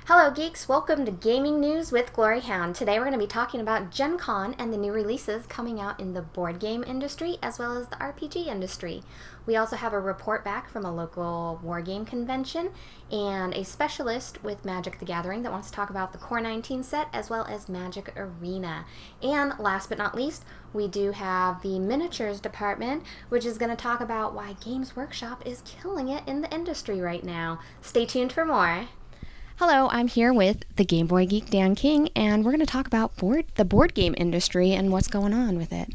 Hello geeks, welcome to Gaming News with GloryHoundd. Today we're going to be talking about Gen Con and the new releases coming out in the board game industry as well as the RPG industry. We also have a report back from a local wargame convention and a specialist with Magic the Gathering that wants to talk about the Core 19 set as well as Magic Arena. And last but not least, we do have the miniatures department, which is going to talk about why Games Workshop is killing it in the industry right now. Stay tuned for more. Hello, I'm here with the Game Boy Geek Dan King, and we're going to talk about the board game industry and what's going on with it.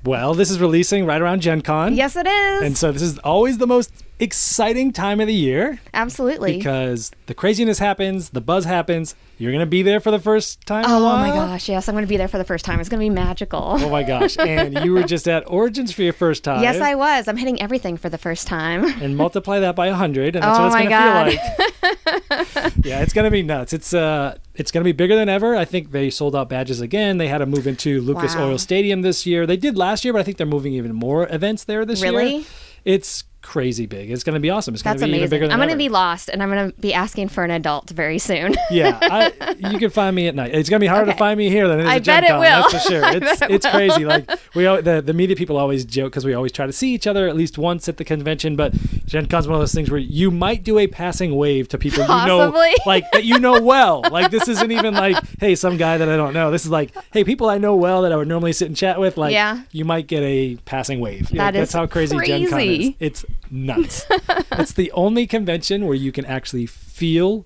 Well, this is releasing right around Gen Con. Yes, it is. And so this is always the most exciting time of the year. Absolutely. Because the craziness happens, the buzz happens. You're going to be there for the first time in a Oh while? my gosh, yes, I'm going to be there for the first time. It's going to be magical. Oh my gosh. And you were just at Origins for your first time. Yes, I was. I'm hitting everything for the first time. And multiply that by 100, and that's what it's going to feel like. Yeah, it's going to be nuts. It's going to be bigger than ever. I think they sold out badges again. They had to move into Lucas Oil Stadium this year. They did last year, but I think they're moving even more events there this year. Really? It's crazy big. It's going to be awesome. It's going to be even bigger than I'm ever. going to be lost, and I'm going to be asking for an adult very soon. Yeah, you can find me at night. It's going to be harder to find me here than it is I at Gen bet Con, it will. that's for sure. It's crazy. Like the media people always joke because we always try to see each other at least once at the convention, but Gen Con's one of those things where you might do a passing wave to people you know, like that you know well. Like this isn't even like, hey, some guy that I don't know. This is like, hey, people I know well that I would normally sit and chat with. Like, you might get a passing wave. That's how crazy Gen Con is. It's nuts. It's the only convention where you can actually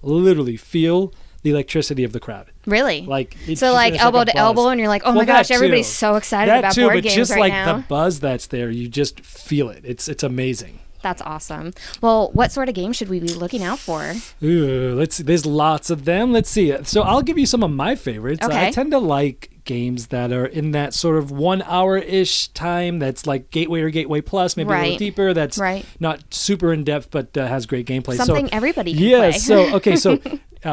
literally feel the electricity of the crowd. Really? Like so like elbow to elbow, and you're like, oh my gosh, everybody's so excited about board games right now. But just like the buzz that's there, you just feel it. It's amazing. That's awesome. Well, what sort of games should we be looking out for? Ooh, there's lots of them. Let's see. So I'll give you some of my favorites. Okay. I tend to like games that are in that sort of 1 hour-ish time that's like Gateway or Gateway Plus, maybe a little deeper, that's not super in-depth but has great gameplay. Something everybody can play. So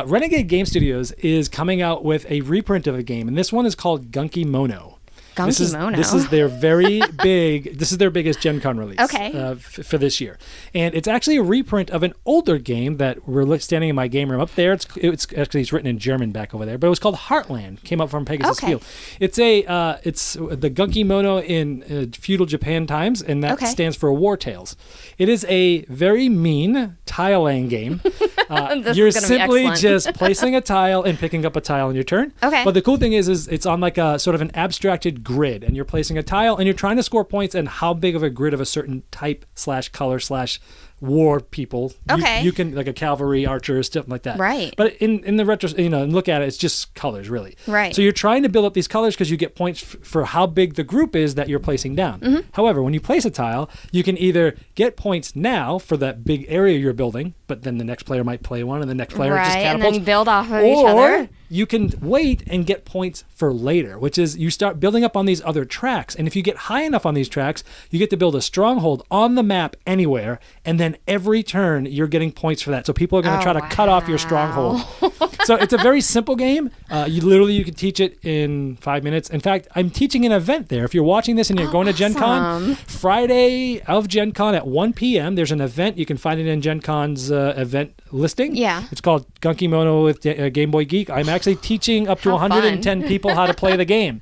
Renegade Game Studios is coming out with a reprint of a game, and this one is called Gunky Mono. This is their very big. This is their biggest Gen Con release. For this year, and it's actually a reprint of an older game that we're standing in my game room up there. It's written in German back over there, but it was called Heartland. Came up from Pegasus Field. It's the Gunky Mono in feudal Japan times, and that stands for War Tales. It is a very mean tile laying game. You're simply just placing a tile and picking up a tile on your turn. But the cool thing is it's on like a sort of an abstracted grid, and you're placing a tile and you're trying to score points and how big of a grid of a certain type / color / war people you can, like a cavalry, archer, stuff like that. But in the retro, look at it, it's just colors really. So you're trying to build up these colors because you get points for how big the group is that you're placing down. However, when you place a tile, you can either get points now for that big area you're building, but then the next player might play one and the next player just catapults. And then build off of each other. You can wait and get points for later, which is you start building up on these other tracks. And if you get high enough on these tracks, you get to build a stronghold on the map anywhere. And then every turn, you're getting points for that. So people are going to try to cut off your stronghold. So it's a very simple game. You can teach it in 5 minutes. In fact, I'm teaching an event there. If you're watching this and you're going to Gen Con, Friday of Gen Con at 1 p.m., there's an event. You can find it in Gen Con's event listing. It's called Gunky Mono with Game Boy Geek. I'm actually teaching up to 110 people how to play the game.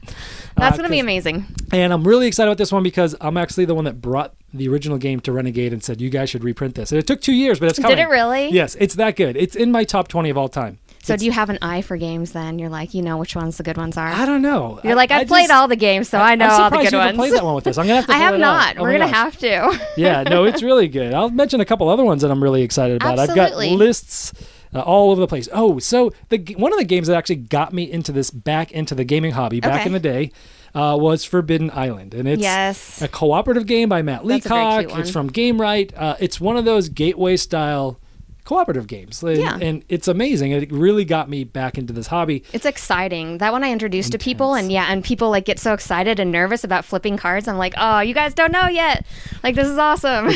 That's going to be amazing. And I'm really excited about this one because I'm actually the one that brought the original game to Renegade and said, you guys should reprint this. And it took 2 years, but it's coming. Did it really? Yes, it's that good. It's in my top 20 of all time. So do you have an eye for games then? You're like, you know which ones the good ones are? I don't know. You're like, I've played all the games, so I know all the good ones. I'm surprised you haven't played that one with us. I'm going to have to I have not. We're going to have to. Yeah, no, it's really good. I'll mention a couple other ones that I'm really excited about. Absolutely. I've got lists all over the place. Oh, so one of the games that actually got me into the gaming hobby back in the day was Forbidden Island. And it's a cooperative game by Matt Leacock. It's from Game Right. It's one of those gateway style cooperative games. And it's amazing. It really got me back into this hobby. It's exciting. That one I introduced to people, and people like get so excited and nervous about flipping cards. I'm like, oh, you guys don't know yet. Like, this is awesome.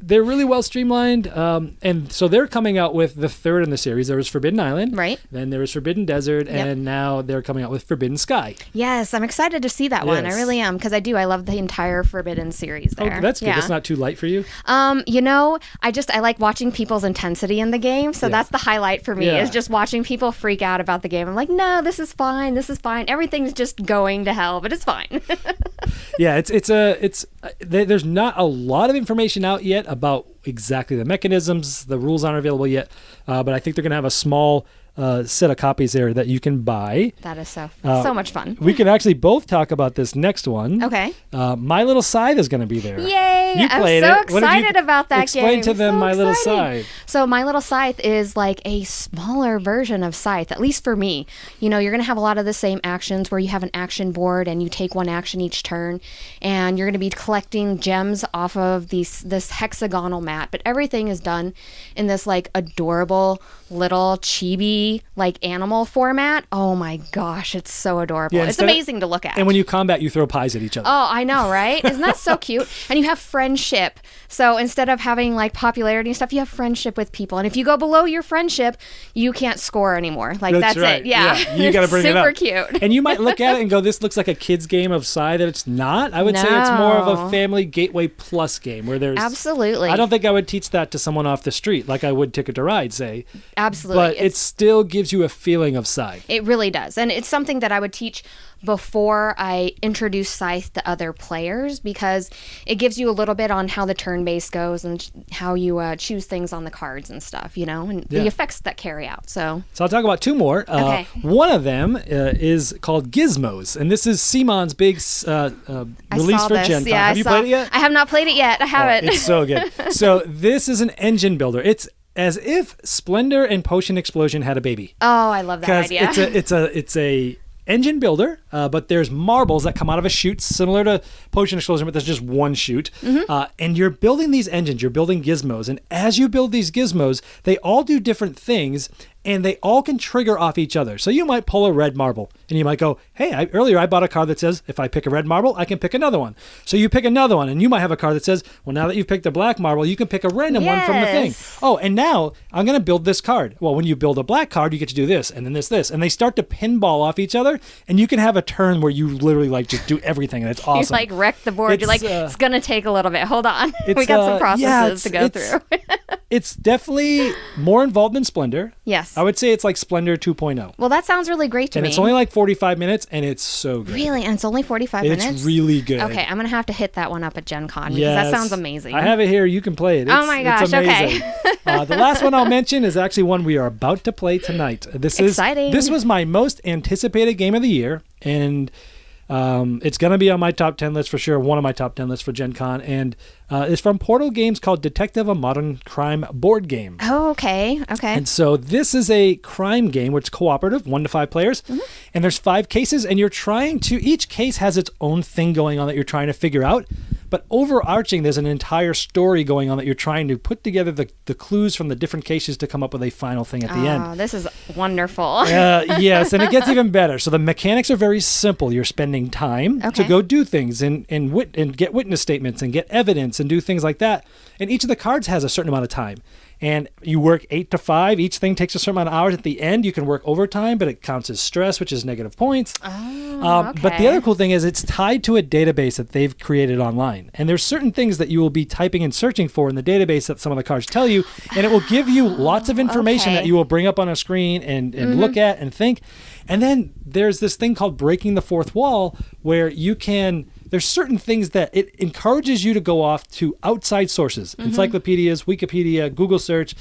they're really well streamlined. And so they're coming out with the third in the series. There was Forbidden Island. Right. Then there was Forbidden Desert. Yep. And now they're coming out with Forbidden Sky. Yes, I'm excited to see that one. I really am, because I love the entire Forbidden series there. Oh, that's good. That's not too light for you? I like watching people's intensity in the game. So that's the highlight for me, is just watching people freak out about the game. I'm like, no, this is fine. This is fine. Everything's just going to hell, but it's fine. Yeah, there's not a lot of information out yet about exactly the mechanisms. The rules aren't available yet, but I think they're going to have a small set of copies there that you can buy. That is so much fun. We can actually both talk about this next one. Okay. My Little Scythe is going to be there. Yay! I'm so excited about that game. Explain to them My Little Scythe. So My Little Scythe is like a smaller version of Scythe, at least for me. You're going to have a lot of the same actions where you have an action board and you take one action each turn, and you're going to be collecting gems off of this hexagonal mat, but everything is done in this like adorable little chibi like animal format. Oh my gosh, it's so adorable. It's amazing to look at. And when you combat, you throw pies at each other. Oh, I know, right? Isn't that so cute? And you have friendship. So instead of having like popularity and stuff, you have friendship with people. And if you go below your friendship, you can't score anymore. Like that's right. It. Yeah. You got to bring it up. Super cute. And you might look at it and go, this looks like a kid's game of Scythe, and it's not. I would say it's more of a family gateway plus game where there's... Absolutely. I don't think I would teach that to someone off the street like I would Ticket to Ride, say. Absolutely. But it still gives you a feeling of Scythe. It really does. And it's something that I would teach before I introduce Scythe to other players, because it gives you a little bit on how the turn base goes and how you choose things on the cards and stuff, and the effects that carry out. So I'll talk about two more. Okay. One of them is called Gizmos, and this is Simon's big release for Gen Con. Have you played it yet? I have not played it yet. I haven't. It's so good. So this is an engine builder. It's as if Splendor and Potion Explosion had a baby. Oh, I love that idea. It's a engine builder, but there's marbles that come out of a chute, similar to Potion Explosion, but there's just one chute. Mm-hmm. And you're building these engines, you're building gizmos. And as you build these gizmos, they all do different things, and they all can trigger off each other. So you might pull a red marble, and you might go, hey, earlier I bought a card that says, if I pick a red marble, I can pick another one. So you pick another one, and you might have a card that says, well, now that you've picked a black marble, you can pick a random one from the thing. Oh, and now I'm going to build this card. Well, when you build a black card, you get to do this, and then this. And they start to pinball off each other, and you can have a turn where you literally like just do everything, and it's awesome. You like wreck the board. You're like, it's going to take a little bit. Hold on. We got some processes to go through. It's definitely more involved than Splendor. Yes. I would say it's like Splendor 2.0. Well, that sounds really great to me. And it's only like 45 minutes, and it's so good. Really? And it's only 45 minutes? It's really good. Okay, I'm going to have to hit that one up at Gen Con, because that sounds amazing. I have it here. You can play it. Oh my gosh, it's amazing. Okay. The last one I'll mention is actually one we are about to play tonight. Exciting. This was my most anticipated game of the year, and it's going to be on my top 10 list for sure, one of my top 10 lists for Gen Con, and it's from Portal Games called Detective, a Modern Crime board game. Oh, okay. And so this is a crime game, which is cooperative, 1 to 5 players, and there's 5 cases, and each case has its own thing going on that you're trying to figure out, but overarching, there's an entire story going on that you're trying to put together the clues from the different cases to come up with a final thing at the end. Oh, this is wonderful. Yes, and it gets even better. So the mechanics are very simple. You're spending time to go do things and get witness statements and get evidence and do things like that. And each of the cards has a certain amount of time. And you work 8 to 5. Each thing takes a certain amount of hours. At the end, you can work overtime, but it counts as stress, which is negative points. Okay. But the other cool thing is it's tied to a database that they've created online. And there's certain things that you will be typing and searching for in the database that some of the cards tell you. And it will give you lots of information that you will bring up on a screen and look at and think. And then there's this thing called breaking the fourth wall, where you can... There's certain things that it encourages you to go off to outside sources, encyclopedias, Wikipedia, Google search,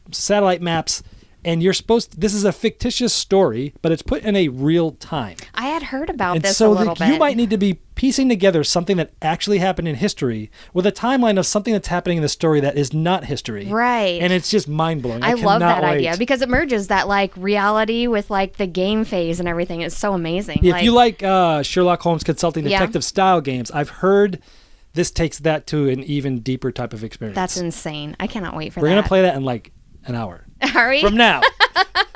satellite maps, and this is a fictitious story, but it's put in a real time. I had heard about this a little bit. You might need to be piecing together something that actually happened in history with a timeline of something that's happening in the story that is not history. Right. And it's just mind-blowing. I love that idea, because it merges that like reality with like the game phase and everything. It's so amazing. If you like Sherlock Holmes consulting detective style games, I've heard this takes that to an even deeper type of experience. That's insane. I cannot wait for that. We're going to play that in like an hour. Are we? From now.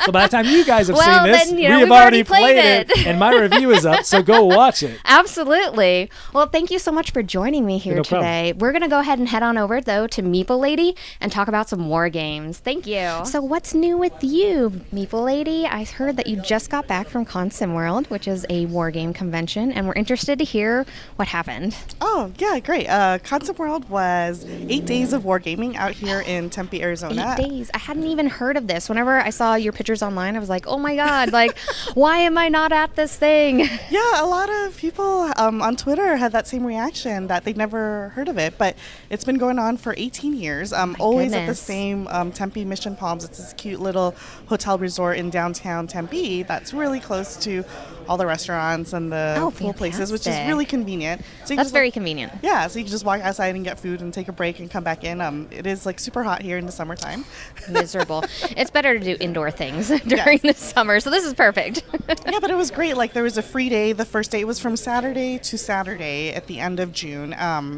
So by the time you guys have seen this, we have already played it. And my review is up, so go watch it. Absolutely. Well, thank you so much for joining me here today. We're going to go ahead and head on over, though, to Meeple Lady and talk about some war games. Thank you. So what's new with you, Meeple Lady? I heard that you just got back from Consim World, which is a war game convention, and we're interested to hear what happened. Oh, yeah, great. Consim World was 8 days of wargaming out here in Tempe, Arizona. 8 days. I hadn't even heard of this. Whenever I saw your pictures online, I was like, oh my God, like, why am I not at this thing? Yeah, a lot of people on Twitter had that same reaction, that they'd never heard of it, but it's been going on for 18 years. Always at the same Tempe Mission Palms. It's this cute little hotel resort in downtown Tempe that's really close to all the restaurants and the pool places, which is really convenient. So that's very convenient. Yeah, so you can just walk outside and get food and take a break and come back in. It is like super hot here in the summertime. Miserable. It's better to do indoor things during the summer, so this is perfect. Yeah, but it was great. Like, there was a free day. The first day was from Saturday to Saturday at the end of June.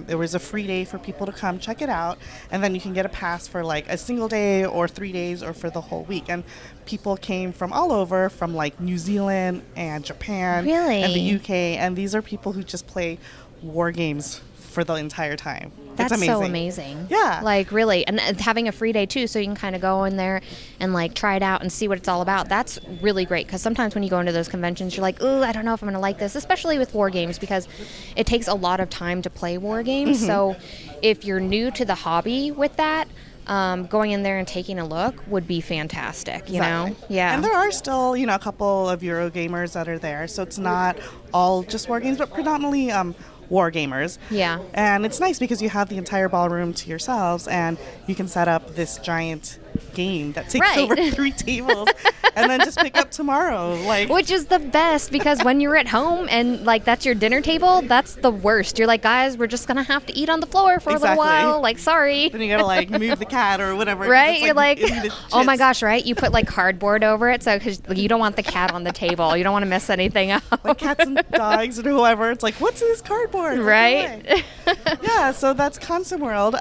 There was a free day for people to come check it out, and then you can get a pass for like a single day or 3 days or for the whole week. And people came from all over, from like New Zealand and Japan and the UK, and these are people who just play war games for the entire time. That's amazing. So amazing. Yeah. Like, really. And having a free day, too, so you can kind of go in there and, like, try it out and see what it's all about. That's really great, because sometimes when you go into those conventions, you're like, ooh, I don't know if I'm going to like this, especially with war games, because it takes a lot of time to play war games. Mm-hmm. So if you're new to the hobby with that, going in there and taking a look would be fantastic, you know? Yeah. And there are still, a couple of Euro gamers that are there, so it's not all just war games, but predominantly war gamers. Yeah. And it's nice because you have the entire ballroom to yourselves, and you can set up this giant game that takes over 3 tables and then just pick up tomorrow. Which is the best, because when you're at home and like that's your dinner table, that's the worst. You're like, guys, we're just gonna have to eat on the floor for a little while. Like, sorry. Then you gotta like move the cat or whatever. Right? You're like oh my gosh, right? You put like cardboard over it, so because you don't want the cat on the table. You don't want to mess anything up. Like cats and dogs and whoever. It's like, what's this cardboard? Right? Yeah, so that's Consim World.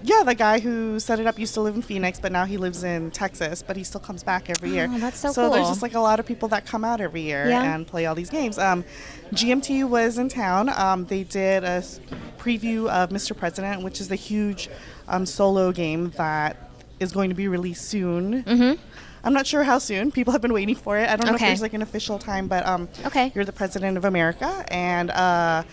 Yeah, the guy who set it up used to live in Phoenix, but now he lives in Texas, but he still comes back every year. Oh, that's so cool. So there's just like a lot of people that come out every year and play all these games. GMT was in town. They did a preview of Mr. President, which is a huge solo game that is going to be released soon. Mm-hmm. I'm not sure how soon. People have been waiting for it. I don't know if there's like an official time, but you're the President of America, and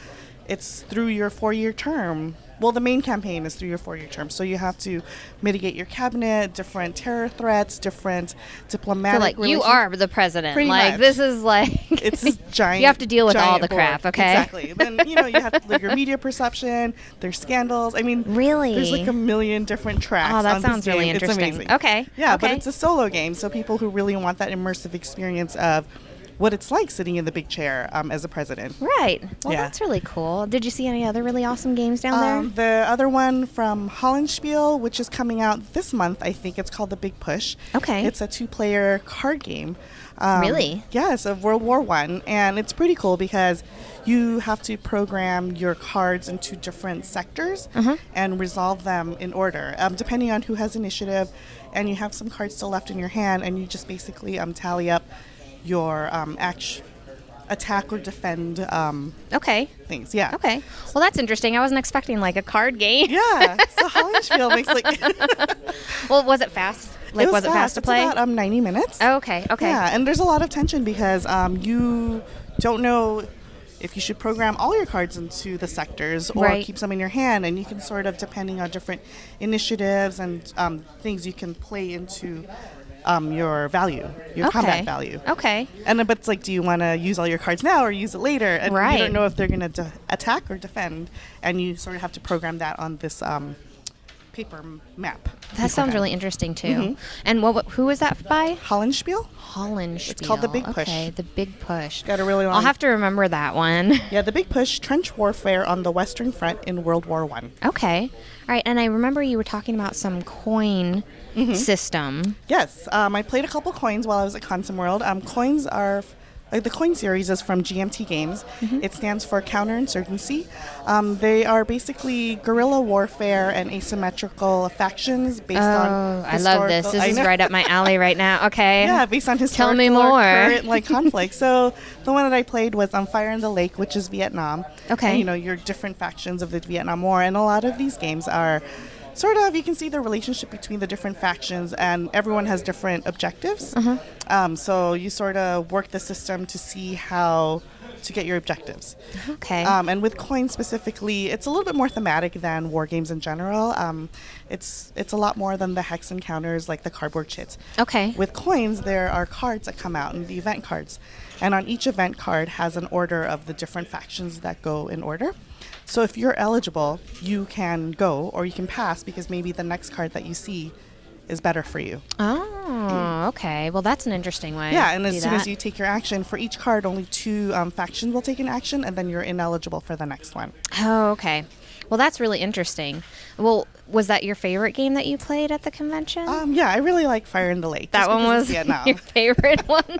it's through your 4-year term. Well, the main campaign is through your 4-year term, so you have to mitigate your cabinet, different terror threats, different diplomatic relations. You are the president. Pretty like much. This is like it's this giant. You have to deal with all the board. crap. Okay. Exactly. Then you have to your media perception. There's scandals. I mean, really, there's like a million different tracks. Oh, that on sounds this game. really interesting. It's amazing. Okay. Yeah, but it's a solo game, so people who really want that immersive experience of what it's like sitting in the big chair as a president. Right. Well, that's really cool. Did you see any other really awesome games down there? The other one from Hollenspiel, which is coming out this month, I think. It's called The Big Push. Okay. It's a 2-player card game. Really? Yes, of World War I. And it's pretty cool because you have to program your cards into different sectors and resolve them in order, depending on who has initiative. And you have some cards still left in your hand, and you just basically tally up your attack or defend things. Yeah. Okay. Well, that's interesting. I wasn't expecting like a card game. Yeah. So Hollenspiel makes like Well, was it fast? Like, was it fast to play? It's about 90 minutes. Oh, okay. Yeah, and there's a lot of tension because you don't know if you should program all your cards into the sectors or keep some in your hand, and you can sort of, depending on different initiatives and things, you can play into your value, your combat value. Okay. And then, but it's like, do you want to use all your cards now or use it later? And you don't know if they're going to attack or defend, and you sort of have to program that on this paper map. That sounds really interesting too. Mm-hmm. And who is that by? Hollenspiel. Hollenspiel. It's called The Big Push. Okay, The Big Push. Got a really long. I'll have to remember that one. Yeah, The Big Push: Trench Warfare on the Western Front in World War I. Okay. All right, and I remember you were talking about some coin system. Yes, I played a couple coins while I was at Consim World. Coins are the coin series is from GMT Games. It stands for Counterinsurgency. They are basically guerrilla warfare and asymmetrical factions based on I love this. This is right up my alley right now. Okay. Yeah, based on historical Tell me more. current conflict. So the one that I played was Fire in the Lake, which is Vietnam. Okay. And, your different factions of the Vietnam War. And a lot of these games are sort of, you can see the relationship between the different factions, and everyone has different objectives. So you sort of work the system to see how to get your objectives. Okay. And with coins specifically, it's a little bit more thematic than war games in general. It's a lot more than the hex encounters, like the cardboard chits. Okay. With coins, there are cards that come out, and the event cards. And on each event card has an order of the different factions that go in order. So if you're eligible, you can go or you can pass, because maybe the next card that you see is better for you. Oh, okay. Well, that's an interesting way. Yeah, and as soon as you take your action, for each card, only 2 factions will take an action, and then you're ineligible for the next one. Oh, okay. Well, that's really interesting. Well, was that your favorite game that you played at the convention? Yeah, I really like Fire in the Lake. That one was your favorite one?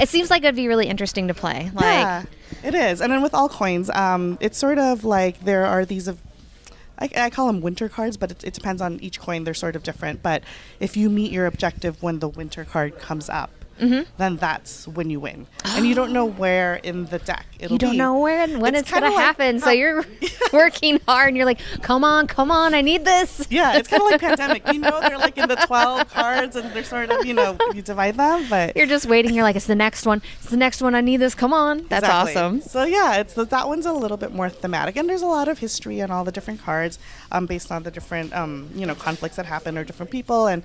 It seems like it would be really interesting to play. Yeah, it is. And then with all coins, it's sort of like there are these I call them winter cards, but it depends on each coin. They're sort of different. But if you meet your objective when the winter card comes up, then that's when you win. And you don't know where in the deck it'll be. You don't know when it's going to happen. So you're working hard and you're like, come on, I need this. Yeah, it's kind of like Pandemic. They're like in the 12 cards and they're sort of, you divide them. But you're just waiting. You're like, it's the next one. I need this. Come on. That's exactly. Awesome. So yeah, that one's a little bit more thematic. And there's a lot of history and all the different cards based on the different, conflicts that happen or different people. And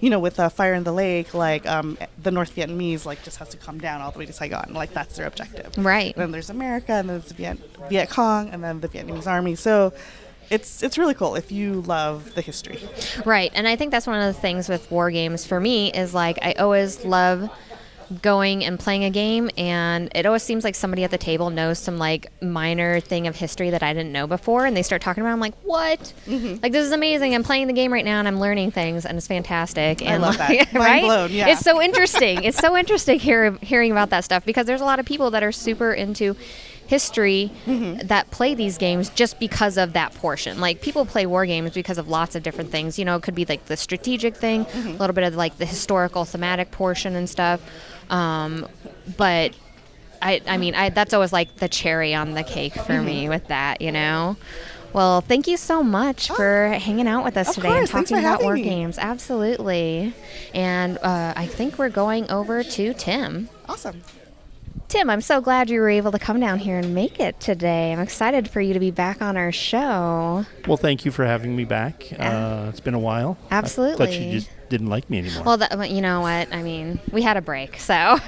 with Fire in the Lake, the North Vietnamese, just has to come down all the way to Saigon. That's their objective. Right. And then there's America, and then there's Viet Cong, and then the Vietnamese army. So it's really cool if you love the history. Right. And I think that's one of the things with war games for me is, I always love going and playing a game, and it always seems like somebody at the table knows some minor thing of history that I didn't know before, and they start talking about it. I'm like, what? This is amazing. I'm playing the game right now and I'm learning things, and it's fantastic. And I love that. Mind blown, yeah. It's so interesting. It's so interesting hearing about that stuff, because there's a lot of people that are super into history that play these games just because of that portion. People play war games because of lots of different things. It could be the strategic thing, a little bit of the historical thematic portion and stuff. But I mean, that's always the cherry on the cake for me with that, Well, thank you so much for hanging out with us today and talking about war games. Absolutely. And I think we're going over to Tim. Awesome. Tim, I'm so glad you were able to come down here and make it today. I'm excited for you to be back on our show. Well, thank you for having me back. It's been a while. Absolutely. I thought you just didn't like me anymore. Well, you know what? I mean, we had a break, so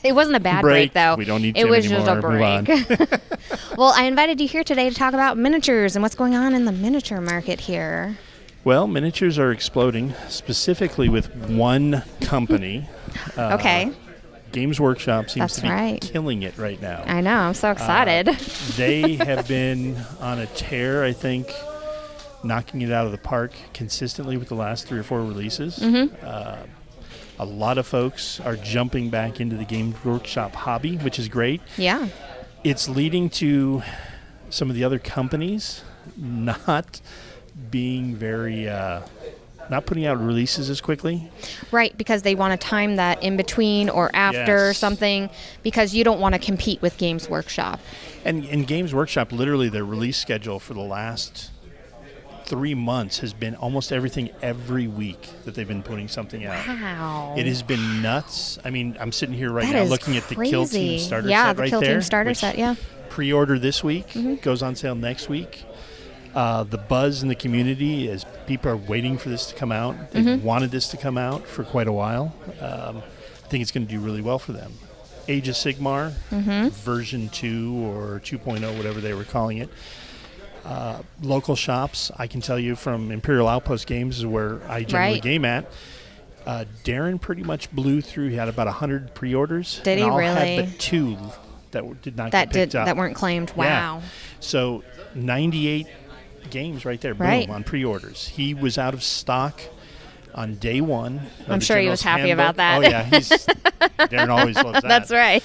it wasn't a bad break, though. We don't need Tim anymore. It was just a break. Well, I invited you here today to talk about miniatures and what's going on in the miniature market here. Well, miniatures are exploding, specifically with one company. Okay. Games Workshop seems to be killing it right now. I know. I'm so excited. They have been on a tear, I think, knocking it out of the park consistently with the last 3 or 4 releases. A lot of folks are jumping back into the Games Workshop hobby, which is great. Yeah. It's leading to some of the other companies not being very... not putting out releases as quickly. Right, because they want to time that in between or after something, because you don't want to compete with Games Workshop. And Games Workshop, literally their release schedule for the last 3 months has been almost everything every week that they've been putting something out. Wow. It has been nuts. I mean, I'm sitting here right that now is looking at the Kill Team starter set right there. right Yeah, the Kill Team starter set, yeah. Pre-order this week, goes on sale next week. The buzz in the community is people are waiting for this to come out. They've wanted this to come out for quite a while. I think it's going to do really well for them. Age of Sigmar, version 2 or 2.0, whatever they were calling it. Local shops, I can tell you from Imperial Outpost Games is where I generally game at. Darren pretty much blew through. He had about 100 pre-orders. Did he really? Had but 2 that did not get picked up. That weren't claimed. Wow. Yeah. So 98 games right there, boom, on pre-orders. He was out of stock on day one. I'm sure he was happy about that. Oh, yeah. Darren always loves that. That's right.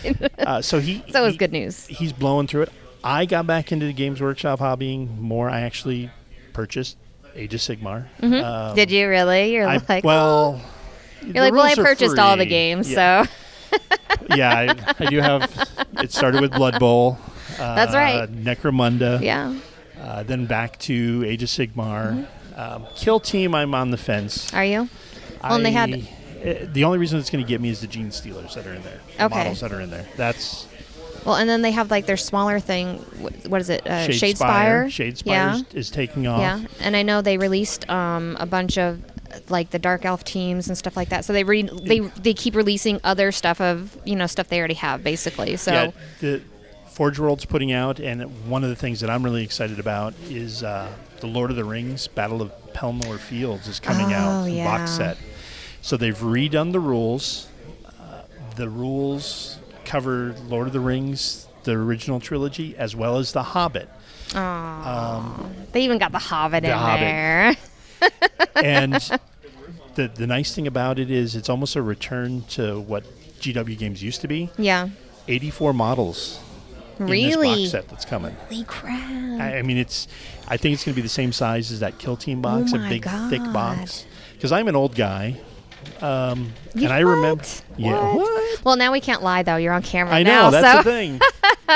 So it was good news. He's blowing through it. I got back into the Games Workshop hobbying more. I actually purchased Age of Sigmar. Mm-hmm. Did you really? You're like, I purchased all the games, so. Yeah, I do have. It started with Blood Bowl. That's right. Necromunda. Yeah. Then back to Age of Sigmar. Kill Team, I'm on the fence. Are you? Well, and they had. The only reason it's going to get me is the Gene Stealers that are in there. The models that are in there. That's. Well, and then they have like their smaller thing. What is it? Shadespire. Shadespire is taking off. Yeah, and I know they released a bunch of like the Dark Elf teams and stuff like that. So they keep releasing other stuff of stuff they already have basically. So yeah, the Forge World's putting out, and one of the things that I'm really excited about is the Lord of the Rings Battle of Pelennor Fields is coming out box set. So they've redone the rules. The rules cover Lord of the Rings, the original trilogy, as well as The Hobbit. They even got The Hobbit there. And the nice thing about it is it's almost a return to what GW games used to be. Yeah. 84 models really? In this box set that's coming. Holy crap. I mean, I think it's going to be the same size as that Kill Team box, a big, thick box. Because I'm an old guy. And I remember. Yeah. What? Well, now we can't lie, though. You're on camera I now. know, that's the thing.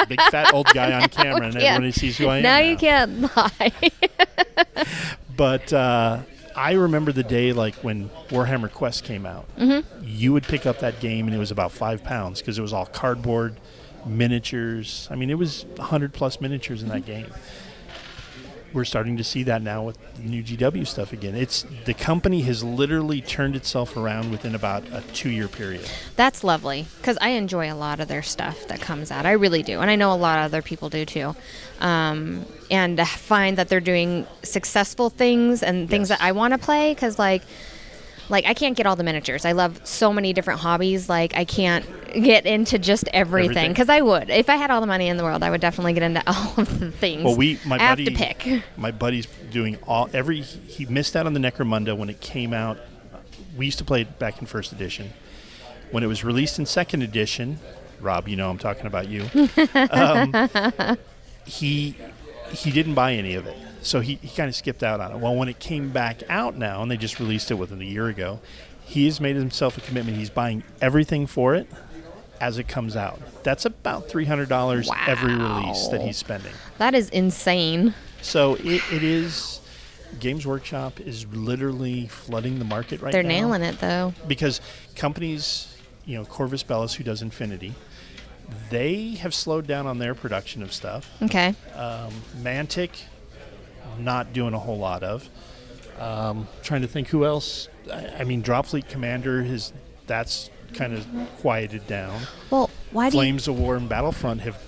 Big, fat, old guy on camera, and everybody sees who I am. Now you can't lie. But I remember the day like when Warhammer Quest came out. Mm-hmm. You would pick up that game, and it was about 5 pounds because it was all cardboard, miniatures. I mean, it was 100-plus miniatures in that game. We're starting to see that now with new GW stuff again. The company has literally turned itself around within about a 2-year period. That's lovely because I enjoy a lot of their stuff that comes out. I really do, and I know a lot of other people do too. And I find that they're doing successful things and things that I want to play because like I can't get all the miniatures. I love so many different hobbies. Like I can't get into just everything because I would. If I had all the money in the world, I would definitely get into all of the things. Well, I have to pick. My buddy's doing he missed out on the Necromunda when it came out. We used to play it back in first edition. When it was released in second edition, Rob, I'm talking about you. He didn't buy any of it. So he kind of skipped out on it. Well, when it came back out now, and they just released it within a year ago, he has made himself a commitment. He's buying everything for it as it comes out. That's about $300 every release that he's spending. That is insane. So it is. Games Workshop is literally flooding the market right now. They're nailing it, though. Because companies, Corvus Bellis, who does Infinity, they have slowed down on their production of stuff. Okay. Mantic, not doing a whole lot of. Trying to think who else. I mean, Dropfleet Commander that's kind of quieted down. Well, why Flames of War and Battlefront have.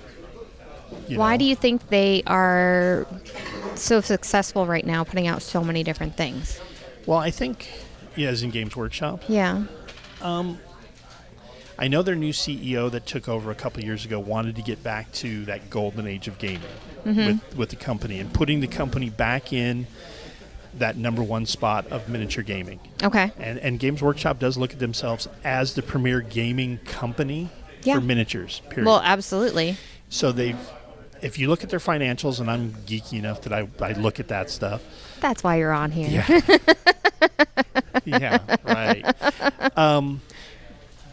Why do you think they are so successful right now, putting out so many different things? Well, I think, as in Games Workshop. Yeah. I know their new CEO that took over a couple years ago wanted to get back to that golden age of gaming with the company and putting the company back in that number one spot of miniature gaming. Okay. And Games Workshop does look at themselves as the premier gaming company for miniatures, period. Well, absolutely. So if you look at their financials, and I'm geeky enough that I look at that stuff. That's why you're on here. Yeah. Yeah, right.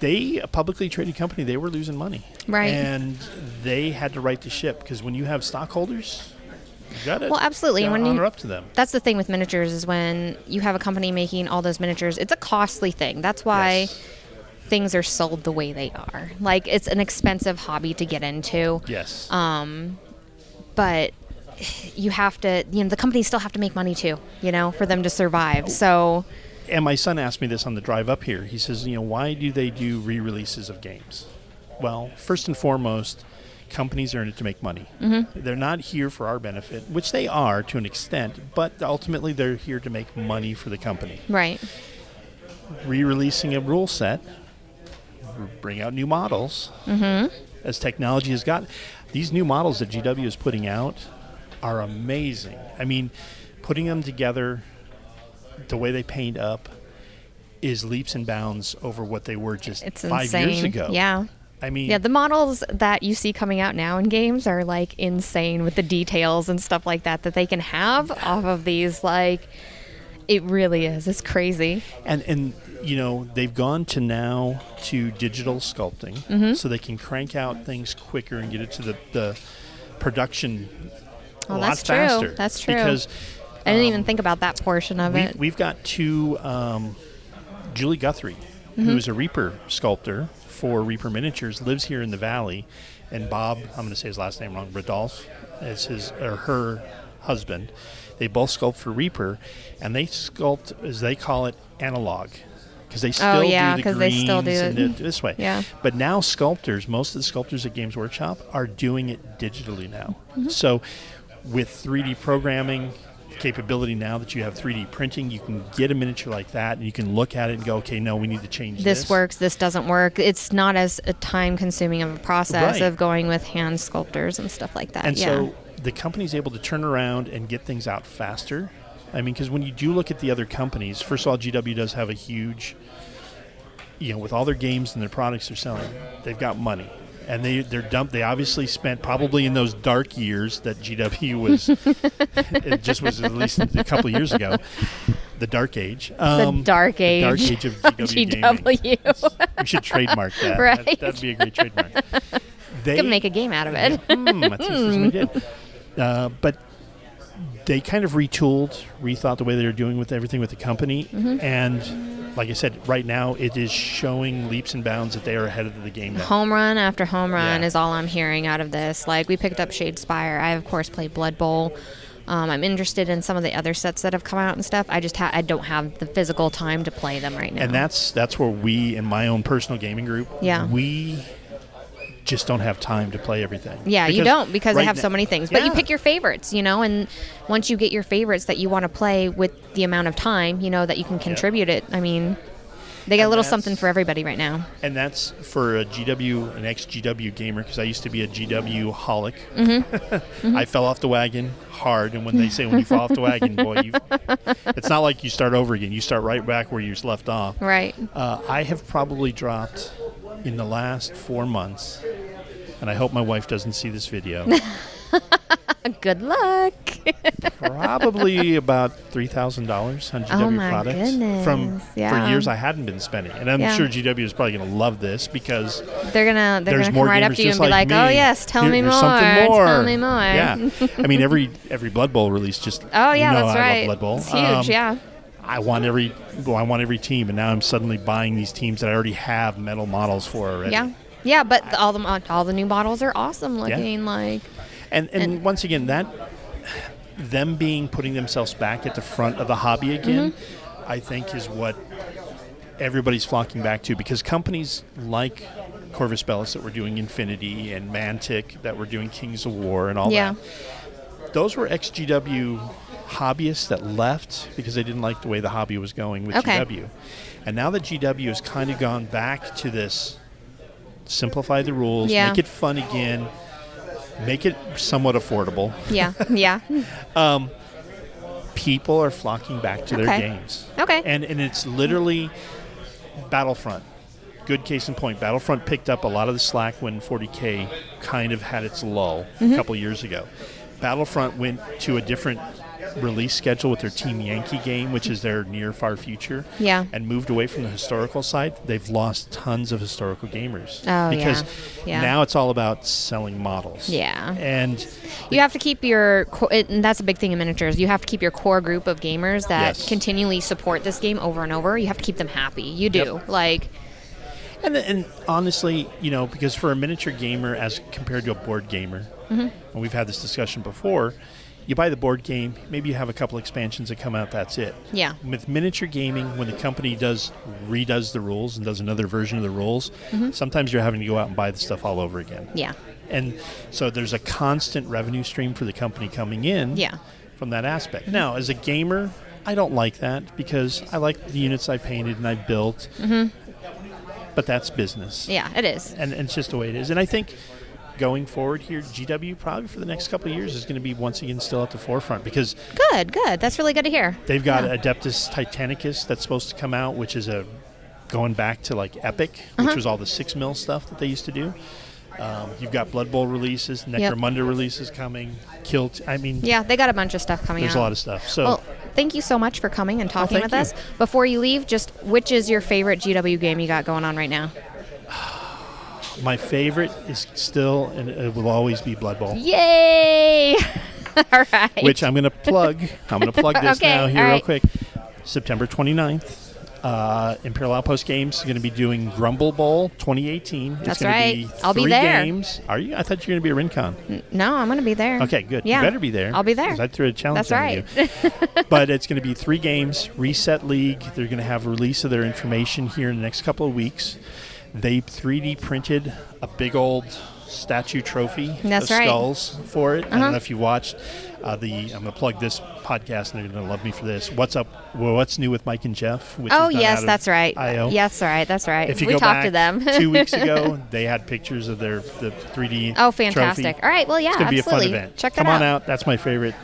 They, a publicly traded company, they were losing money. Right. And they had to right the ship because when you have stockholders, you got to absolutely. honor up to them. That's the thing with miniatures is when you have a company making all those miniatures, it's a costly thing. That's why things are sold the way they are. Like, it's an expensive hobby to get into. Yes. But you have to, the companies still have to make money too, for them to survive. So... And my son asked me this on the drive up here. He says, why do they do re-releases of games? Well, first and foremost, companies are in it to make money. Mm-hmm. They're not here for our benefit, which they are to an extent, but ultimately they're here to make money for the company. Right. Re-releasing a rule set, bring out new models. Mm-hmm. As technology has gotten, these new models that GW is putting out are amazing. I mean, putting them together, the way they paint up, is leaps and bounds over what they were just it's 5 insane. years ago. Yeah. I mean, yeah, the models that you see coming out now in games are like insane with the details and stuff like that they can have off of these. Like, it really is. It's crazy. And you know, they've gone to digital sculpting, so they can crank out things quicker and get it to the production a lot faster. That's true. Because I didn't even think about that portion of it. We've got two, Julie Guthrie, who is a Reaper sculptor for Reaper Miniatures, lives here in the Valley, and Bob, I'm going to say his last name wrong, Rodolphe, is her husband. They both sculpt for Reaper, and they sculpt, as they call it, analog, because they still do the greens they still do and this way. Yeah. But now sculptors, most of the sculptors at Games Workshop are doing it digitally now. So with 3D programming capability, now that you have 3D printing, you can get a miniature like that and you can look at it and go, okay, no, we need to change this. This works, this doesn't work. It's not as a time-consuming of a process of going with hand sculptors and stuff like that. And so the company's able to turn around and get things out faster. I mean, because when you do look at the other companies, first of all, GW does have a huge, with all their games and their products they're selling, they've got money. And they obviously spent, probably in those dark years that GW was, it just was at least a couple of years ago, the dark age. The dark age. The dark age of GW gaming. We should trademark that. Right. That'd be a great trademark. They could make a game out of it. I think we did. But they kind of rethought the way they were doing with everything with the company. And like I said, right now it is showing leaps and bounds that they are ahead of the game now. Home run after home run is all I'm hearing out of this. Like, we picked up Shadespire. I, of course, played Blood Bowl. I'm interested in some of the other sets that have come out and stuff. I just I don't have the physical time to play them right now. And that's where we, in my own personal gaming group, we just don't have time to play everything. Yeah, you don't, because they have so many things. But you pick your favorites, and once you get your favorites that you want to play with the amount of time, that you can contribute it. I mean, they got a little something for everybody right now. And that's for an ex-GW gamer, because I used to be a GW holic. I fell off the wagon hard, and when they say when you fall off the wagon, boy, it's not like you start over again. You start right back where you left off. Right. I have probably dropped, in the last 4 months, and I hope my wife doesn't see this video. Good luck. Probably about $3,000 on GW products. Goodness. For years I hadn't been spending. And I'm sure GW is probably going to love this, because they're gonna come right up to you and be like, "Oh yes, tell me more. Something more. Tell me more." Yeah. I mean, every Blood Bowl release just that's right. I love Blood Bowl. It's huge, I want every team, and now I'm suddenly buying these teams that I already have metal models for already. Yeah, but all the new models are awesome looking. Like, and once again, that them putting themselves back at the front of the hobby again, I think is what everybody's flocking back to, because companies like Corvus Bellis that were doing Infinity and Mantic that were doing Kings of War and all that, those were ex-GW hobbyists that left because they didn't like the way the hobby was going with GW. And now that GW has kind of gone back to this, simplify the rules, make it fun again, make it somewhat affordable. People are flocking back to their games. And it's literally Battlefront. Good case in point. Battlefront picked up a lot of the slack when 40K kind of had its lull a couple years ago. Battlefront went to a different release schedule with their Team Yankee game, which is their near far future, and moved away from the historical side. They've lost tons of historical gamers because now it's all about selling models. And you have to keep your and that's a big thing in miniatures. You have to keep your core group of gamers that continually support this game over and over. You have to keep them happy. You do. And honestly, because for a miniature gamer as compared to a board gamer, and we've had this discussion before, you buy the board game, maybe you have a couple expansions that come out, that's it. With miniature gaming, when the company redoes the rules and does another version of the rules, sometimes you're having to go out and buy the stuff all over again. And so there's a constant revenue stream for the company coming in from that aspect. Now, as a gamer, I don't like that, because I like the units I painted and I built, but that's business. It is. And it's just the way it is. And I think going forward here, GW probably for the next couple of years is going to be once again still at the forefront because good. That's really good to hear. They've got Adeptus Titanicus that's supposed to come out, which is going back to like Epic, which was all the 6 mil stuff that they used to do. You've got Blood Bowl releases, Necromunda releases coming, they got a bunch of stuff coming out. There's a lot of stuff. So, well, thank you so much for coming and talking with us. Before you leave, just which is your favorite GW game you got going on right now? My favorite is still, and it will always be Blood Bowl. Yay! All right. Which I'm going to plug. I'm going to plug this now here real quick. September 29th. Imperial Outpost Games is going to be doing Grumble Bowl 2018. That's right. I'll be there. Games. Are you? I thought you were going to be at RinCon. No, I'm going to be there. Okay, good. Yeah. You better be there. I'll be there. I threw a challenge That's right. You. But it's going to be 3 games, Reset League. They're going to have a release of their information here in the next couple of weeks. They 3D printed a big old statue trophy of skulls for it. I don't know if you watched I'm going to plug this podcast, and they're going to love me for this. What's New with Mike and Jeff? Which yes, that's right. IO. Yes, that's right. If you we go talked back to them 2 weeks ago, they had pictures of the 3D Oh, fantastic. trophy. All right, well, yeah, it's gonna absolutely. Be a fun event. Check that out. Come on out. That's my favorite.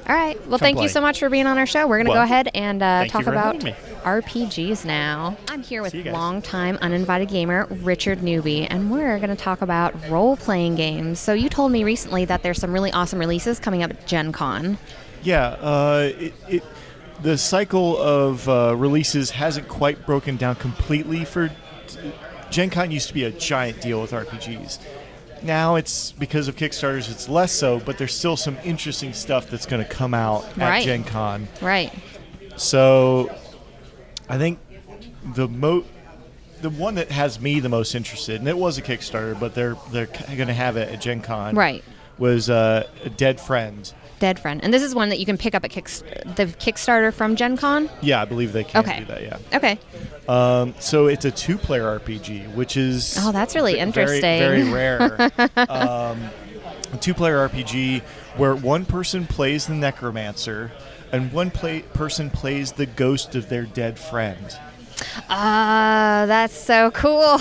All right. Well, thank you so much for being on our show. We're going to go ahead and talk about RPGs now. I'm here with longtime Uninvited Gamer Richard Newby, and we're going to talk about role-playing games. So you told me recently that there's some really awesome releases coming up at Gen Con. Yeah. The cycle of releases hasn't quite broken down completely for Gen Con. Used to be a giant deal with RPGs. Now it's because of Kickstarters, it's less so, but there's still some interesting stuff that's going to come out at Gen Con. Right. So I think the one that has me the most interested, and it was a Kickstarter, but they're going to have it at Gen Con. Right. Was Dead Friend. Dead Friend. And this is one that you can pick up at the Kickstarter from Gen Con? Yeah, I believe they can do that, yeah. Okay. So it's a 2-player RPG, which is... Oh, that's really interesting. Very, very rare. A 2-player RPG where one person plays the Necromancer and one person plays the ghost of their dead friend. That's so cool.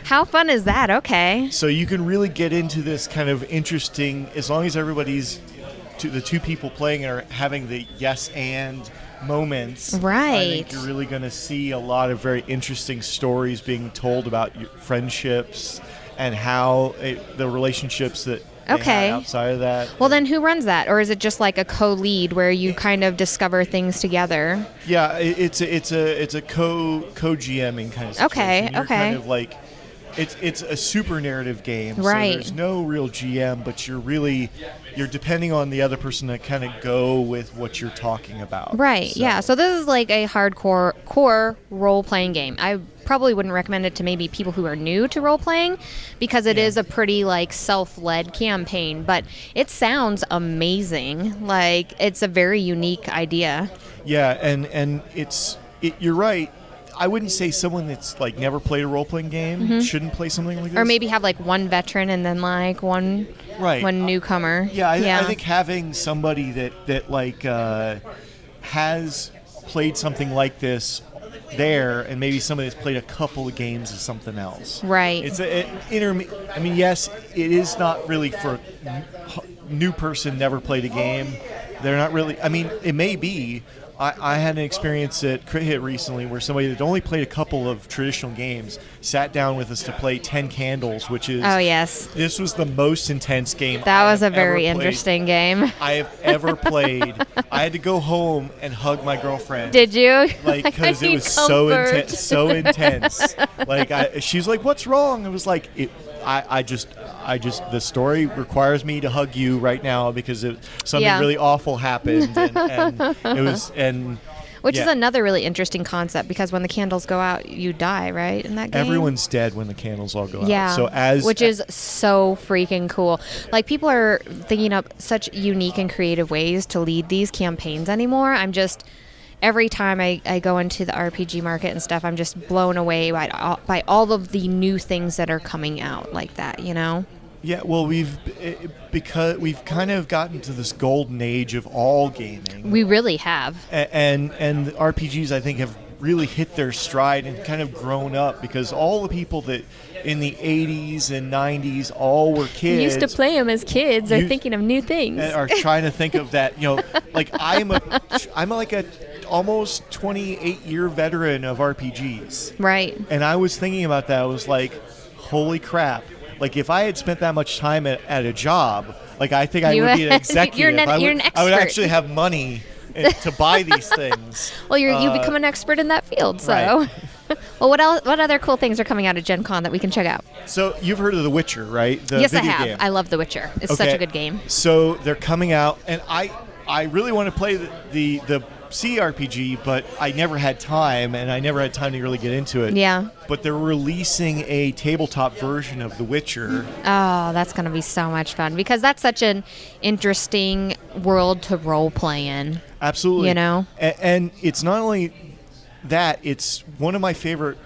How fun is that? Okay. So you can really get into this kind of interesting, as long as everybody's, the 2 people playing are having the yes and moments. Right. I think you're really going to see a lot of very interesting stories being told about your friendships and how the relationships that they had outside of that. Well, then who runs that? Or is it just like a co-lead where you kind of discover things together? Yeah, it's a co-GMing kind of situation. Okay, You're kind of like... It's a super narrative game, right. So there's no real GM, but you're depending on the other person to kind of go with what you're talking about. Right, yeah. So this is like a hardcore core role-playing game. I probably wouldn't recommend it to maybe people who are new to role-playing because it is a pretty like self-led campaign, but it sounds amazing. Like it's a very unique idea. Yeah, and you're right. I wouldn't say someone that's like never played a role-playing game shouldn't play something like this. Or maybe have like one veteran and then like one newcomer. Yeah, I think having somebody that like has played something like this there, and maybe somebody that's played a couple of games of something else. Right. It's I mean, yes, it is not really for a new person never played a game. They're not really. I mean, it may be. I had an experience at Crit Hit recently where somebody that only played a couple of traditional games sat down with us to play 10 Candles, which is... Oh, yes. This was the most intense game That was a very interesting game. I have ever played. I had to go home and hug my girlfriend. Did you? Like, because it was so intense. Like, she's like, what's wrong? I was like, I just the story requires me to hug you right now because something really awful happened, and it was which is another really interesting concept because when the candles go out, you die, right? In that game, everyone's dead when the candles all go out. Yeah, so which is so freaking cool. Like people are thinking up such unique and creative ways to lead these campaigns anymore. I'm just. Every time I go into the RPG market and stuff, I'm just blown away by all of the new things that are coming out like that, you know? Yeah, well, because we've kind of gotten to this golden age of all gaming. We really have. And RPGs, I think, have really hit their stride and kind of grown up, because all the people that in the 80s and 90s all were kids. You used to play them as kids, are thinking of new things. Are trying to think of that, like I'm like a almost 28-year veteran of RPGs. Right. And I was thinking about that. I was like, holy crap. Like, if I had spent that much time at a job, like, I think I would be an executive. You're an expert. I would actually have money to buy these things. Well, you become an expert in that field, so. Right. Well, what other cool things are coming out of Gen Con that we can check out? So you've heard of The Witcher, right? Yes, video I have. game. I love The Witcher. It's such a good game. So they're coming out, and I really want to play the CRPG, but I never had time, and I never had time to really get into it. Yeah. But they're releasing a tabletop version of The Witcher. Oh, that's going to be so much fun, because that's such an interesting world to role play in. Absolutely. You know? And it's not only that, it's one of my favorite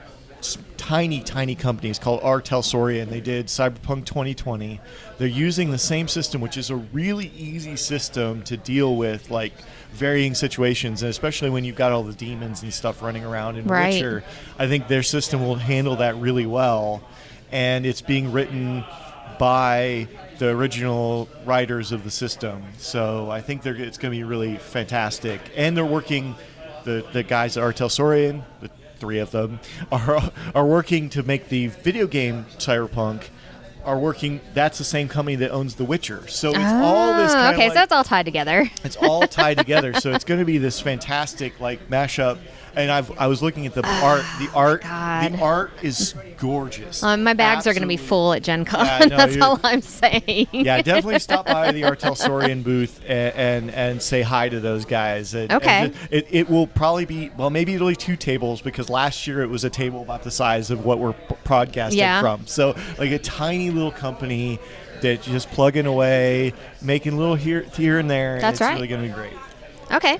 tiny companies called R. Telsorian. They did Cyberpunk 2020. They're using the same system, which is a really easy system to deal with, like, varying situations, and especially when you've got all the demons and stuff running around in Witcher. I think their system will handle that really well, and it's being written by the original writers of the system. So I think it's going to be really fantastic. And they're working, the guys at R. Telsorian, the three of them, are working to make the video game Cyberpunk. That's the same company that owns The Witcher. So it's all this kind so it's all tied together. It's all tied together. So it's going to be this fantastic, like, mashup. And I was looking at the art. The art is gorgeous. My bags are going to be full at Gen Con. Yeah, no, that's all I'm saying. Yeah, definitely stop by the R. Telsorian booth and say hi to those guys. Okay. And it will probably be, well, maybe it'll be 2 tables, because last year it was a table about the size of what we're broadcasting from. So, like, a tiny little company that just plugging away, making little here and there. That's and right. It's really going to be great. Okay.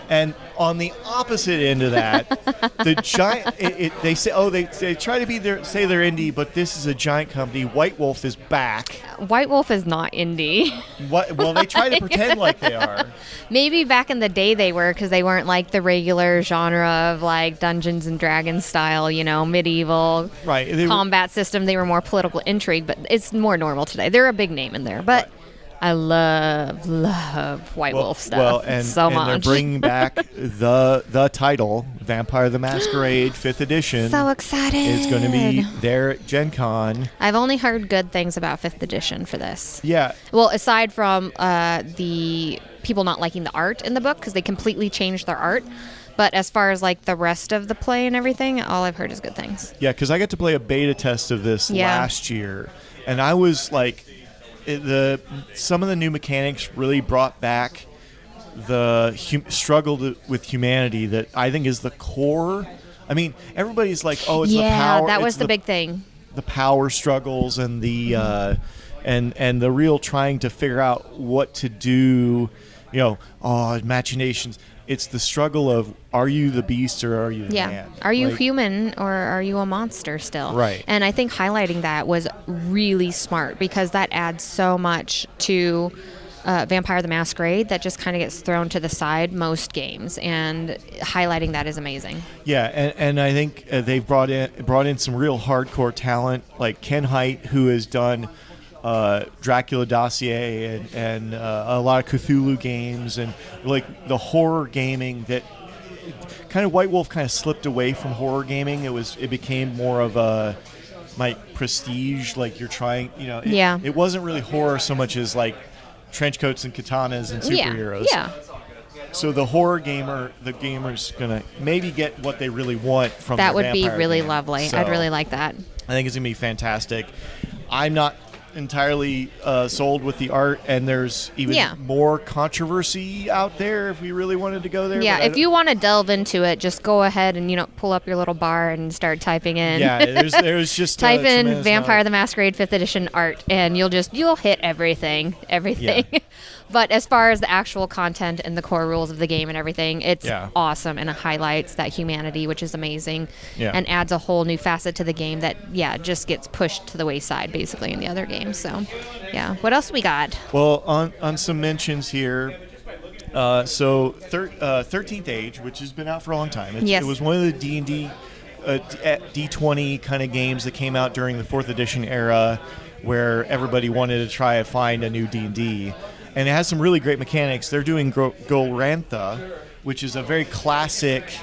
And on the opposite end of that, the giant, they say, they try to say they're indie, but this is a giant company. White Wolf is back. White Wolf is not indie. Well, they try to pretend like they are. Maybe back in the day they were, because they weren't like the regular genre of, like, Dungeons and Dragons style, medieval combat system. They were more political intrigue, but it's more normal today. They're a big name in there, but. Right. I love White Wolf stuff so much. And they're bringing back the title, Vampire the Masquerade 5th edition. So excited. It's going to be there at Gen Con. I've only heard good things about 5th edition for this. Yeah. Well, aside from the people not liking the art in the book, because they completely changed their art. But as far as, like, the rest of the play and everything, all I've heard is good things. Yeah, because I got to play a beta test of this last year, and I was like... some of the new mechanics really brought back the struggle with humanity that I think is the core. I mean, everybody's like, "Oh, it's the power." Yeah, that was the big thing. The power struggles and the and the real trying to figure out what to do. Imaginations. It's the struggle of, are you the beast or are you the man? Are you human or are you a monster still? Right. And I think highlighting that was really smart, because that adds so much to Vampire the Masquerade that just kind of gets thrown to the side most games, and highlighting that is amazing. Yeah, and I think they've brought in some real hardcore talent, like Ken Hite, who has done Dracula Dossier and a lot of Cthulhu games, and like the horror gaming that kind of White Wolf kind of slipped away from horror gaming. It became more of a prestige, like you're trying, it wasn't really horror so much as like trench coats and katanas and superheroes. Yeah. So the gamer's gonna maybe get what they really want from that. The would be really game. Lovely. So I'd really like that. I think it's gonna be fantastic. I'm not entirely sold with the art, and there's even more controversy out there if we really wanted to go there. Yeah, if you want to delve into it, just go ahead and pull up your little bar and start typing in. Yeah, there's just type in Vampire the Masquerade 5th edition art, and you'll hit everything. Yeah. But as far as the actual content and the core rules of the game and everything, it's awesome, and it highlights that humanity, which is amazing, and adds a whole new facet to the game that, just gets pushed to the wayside, basically, in the other games. So, what else we got? Well, on some mentions here, So 13th Age, which has been out for a long time. It was one of the D&D D20 kind of games that came out during the 4th edition era, where everybody wanted to try to find a new D&D. And it has some really great mechanics. They're doing Golrantha, which is a very classic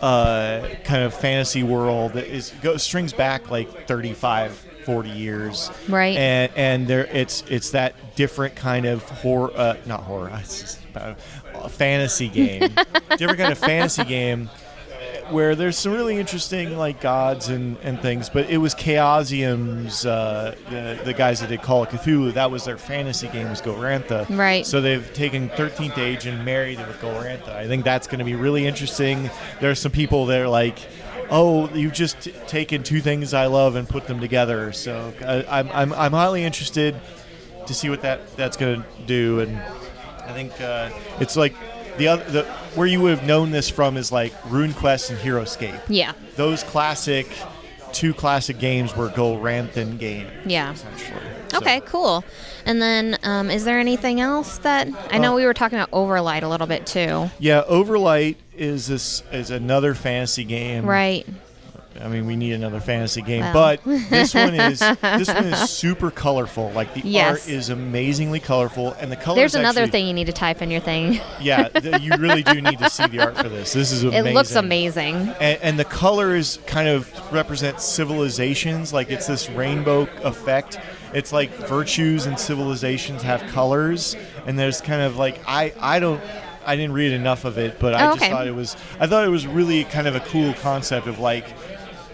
kind of fantasy world that strings back like 35, 40 years. Right. And there it's that different kind of not horror, it's just about a fantasy game. Different kind of fantasy game where there's some really interesting like gods and things, but it was Chaosium's, the guys that did Call of Cthulhu, that was their fantasy game, was Golrantha. Right. So they've taken 13th Age and married it with Golrantha. I think that's going to be really interesting. There are some people that are like, oh, you've just taken two things I love and put them together. So I'm highly interested to see what that's going to do, and I think it's like the where you would have known this from is like RuneQuest and HeroScape. Yeah. Those two classic games were Golranthan games. Yeah. Essentially. Okay, cool. And then is there anything else that I know we were talking about Overlight a little bit too? Yeah, Overlight is another fantasy game. Right. I mean, we need another fantasy game, but this one is super colorful. Like the art is amazingly colorful, and the colors. There's another thing you need to type in your thing. Yeah, you really do need to see the art for this. This is amazing. It looks amazing. And the colors kind of represent civilizations. Like it's this rainbow effect. It's like virtues and civilizations have colors, and there's kind of like I didn't read enough of it, but I thought it was really kind of a cool concept of like.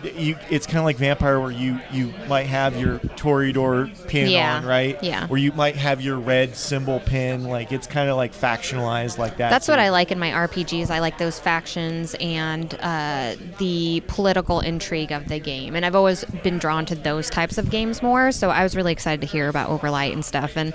It's kind of like Vampire, where you might have your Toreador pin on, right? Yeah. Or you might have your red symbol pin. Like it's kind of like factionalized like that. That's what I like in my RPGs. I like those factions and the political intrigue of the game. And I've always been drawn to those types of games more. So I was really excited to hear about Overlight and stuff. And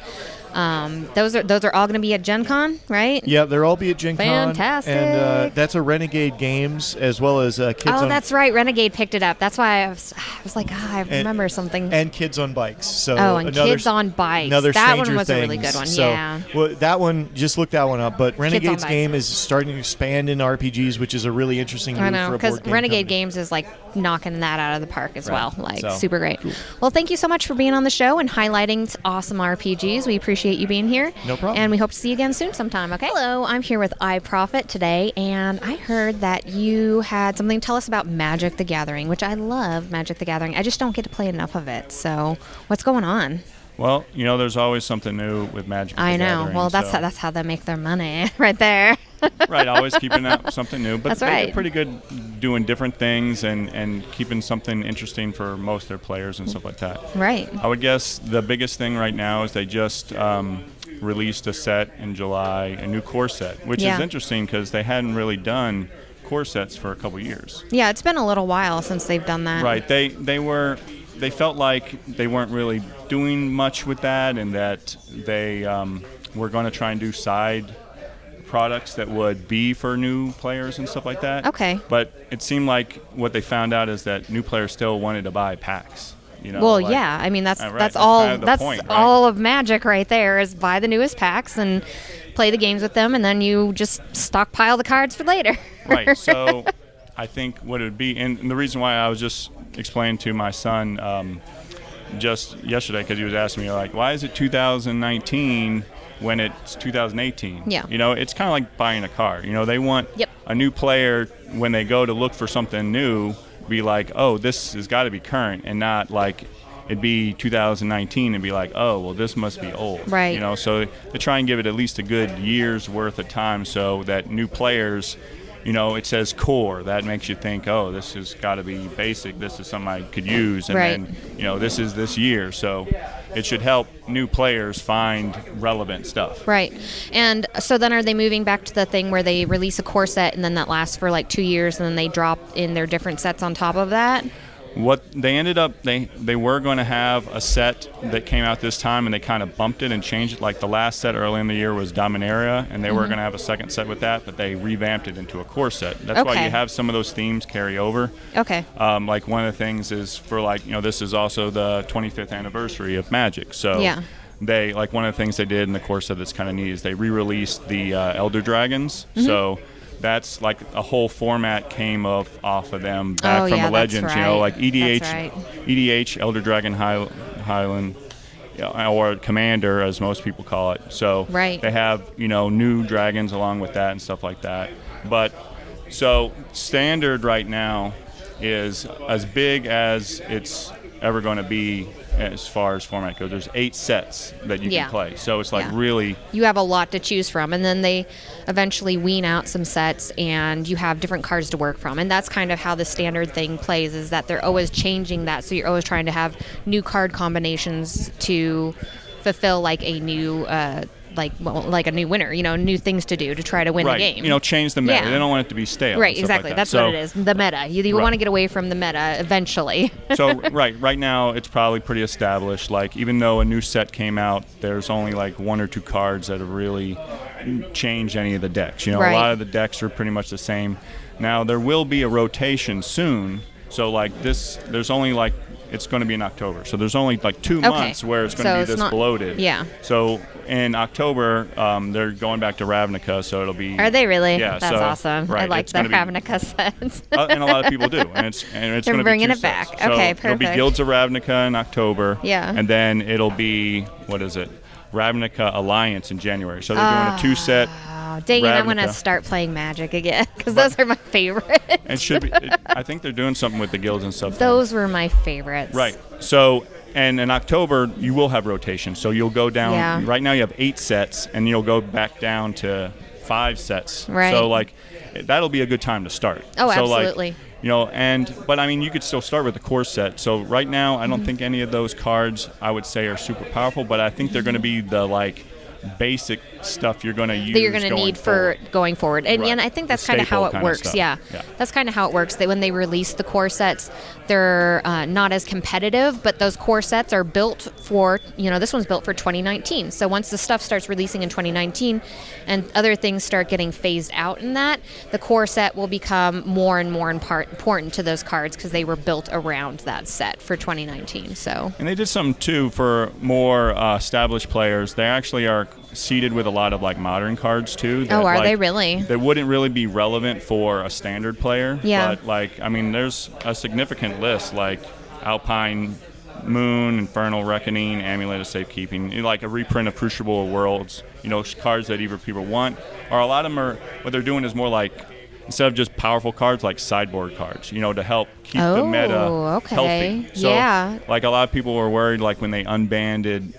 those are all going to be at Gen Con, right? Yeah, they'll all be at Gen Con. Fantastic. And that's a Renegade Games as well as Kids on... Oh, that's right. Renegade picked it up. That's why I was like, I remember something. And Kids on Bikes. So Kids on Bikes. Another that Stranger one was Things. a really good one, so, yeah. Well, that one, just look that one up. But Renegade's game is starting to expand into RPGs, which is a really interesting move for a board game because Renegade company. Games is like knocking that out of the park as well. Like, super great. Cool. Well, thank you so much for being on the show and highlighting awesome RPGs. We appreciate you being here. No problem. And we hope to see you again soon sometime, okay? Hello, I'm here with EyeProfet today, and I heard that you had something to tell us about Magic the Gathering, which I love Magic the Gathering. I just don't get to play enough of it. So what's going on? Well, there's always something new with Magic the Gathering. I know. Well, that's how they make their money right there. Right, always keeping out something new. But that's right. They're pretty good doing different things and keeping something interesting for most of their players and stuff like that. Right. I would guess the biggest thing right now is they just released a set in July, a new core set, which is interesting because they hadn't really done core sets for a couple years. Yeah, it's been a little while since they've done that. Right. They felt like they weren't really doing much with that, and that they were going to try and do side products that would be for new players and stuff like that. Okay. But it seemed like what they found out is that new players still wanted to buy packs. Well, yeah. I mean, that's all. Kind of that's point, right? all of Magic right there. Is buy the newest packs and play the games with them, and then you just stockpile the cards for later. Right. So, I think what it would be, and the reason why I was just explaining to my son just yesterday, because he was asking me like, why is it 2019 when it's 2018? Yeah. It's kind of like buying a car. They want a new player when they go to look for something new. Be like, oh, this has got to be current, and not like it'd be 2019 and be like, oh, well, this must be old. Right. So they try and give it at least a good year's worth of time so that new players, it says core. That makes you think, oh, this has got to be basic. This is something I could use. And then, this is this year. So it should help new players find relevant stuff. Right. And so then are they moving back to the thing where they release a core set and then that lasts for like 2 years and then they drop in their different sets on top of that? What they ended up, they were going to have a set that came out this time, and they kind of bumped it and changed it. Like the last set early in the year was Dominaria, and they were going to have a second set with that, but they revamped it into a core set. That's why you have some of those themes carry over. Okay. Like one of the things is for this is also the 25th anniversary of Magic. So they like one of the things they did in the core set that's kind of neat is they re-released the Elder Dragons. So that's like a whole format came off of them back from the Legends, you know, like EDH, Elder Dragon Highland, or Commander, as most people call it. So they have, you know, new dragons along with that and stuff like that. But so Standard right now is as big as it's ever going to be as far as format goes. There's 8 sets that you can play, so it's like really you have a lot to choose from, and then they eventually wean out some sets and you have different cards to work from, and that's kind of how the Standard thing plays, is that they're always changing that, so you're always trying to have new card combinations to fulfill like a new like a new winner, you know, new things to do to try to win the game. You know, change the meta. They don't want it to be stale. Right, exactly. Like that's what it is. The meta. You want to get away from the meta eventually. So right now it's probably pretty established. Like even though a new set came out, there's only like 1 or 2 cards that have really changed any of the decks. You know, a lot of the decks are pretty much the same. Now there will be a rotation soon. So like there's only like it's going to be in October. So there's only like 2 months where it's going to be this bloated. Yeah. So in October, they're going back to Ravnica, so it'll be... Are they really? Yeah. That's awesome. I like the Ravnica sets. And a lot of people do. And it's going to be bringing 2 it back. sets. Okay, so perfect. It'll be Guilds of Ravnica in October. Yeah. And then it'll be, what is it? Ravnica Alliance in January. So they're doing a 2-set... Dang it, I'm going to start playing Magic again, because those are my favorites. And I think they're doing something with the guilds and stuff. Those were my favorites. Right. So, and in October, you will have rotation. So you'll go down. Yeah. Right now you have 8 sets, and you'll go back down to 5 sets. Right. So, like, that'll be a good time to start. Oh, so, absolutely. Like, you know, but I mean, you could still start with the core set. So right now, I don't think any of those cards, I would say, are super powerful, but I think they're going to be the, like, basic stuff you're going to use. That you're going to need for going forward. And, and I think that's kind of how it works. Yeah. That's kind of how it works. That when they release the core sets, they're not as competitive, but those core sets are built for, you know, this one's built for 2019. So once the stuff starts releasing in 2019 and other things start getting phased out in that, the core set will become more and more important to those cards because they were built around that set for 2019. So. And they did something too for more established players. They actually are seeded with a lot of like modern cards too. That, are they really? They wouldn't really be relevant for a Standard player. Yeah. But like, I mean, there's a significant list like Alpine Moon, Infernal Reckoning, Amulet of Safekeeping, like a reprint of Crucible of Worlds. You know, cards that either people want, or a lot of them are. What they're doing is more like, instead of just powerful cards, like sideboard cards, you know, to help keep the meta healthy. So, like a lot of people were worried, like when they unbanded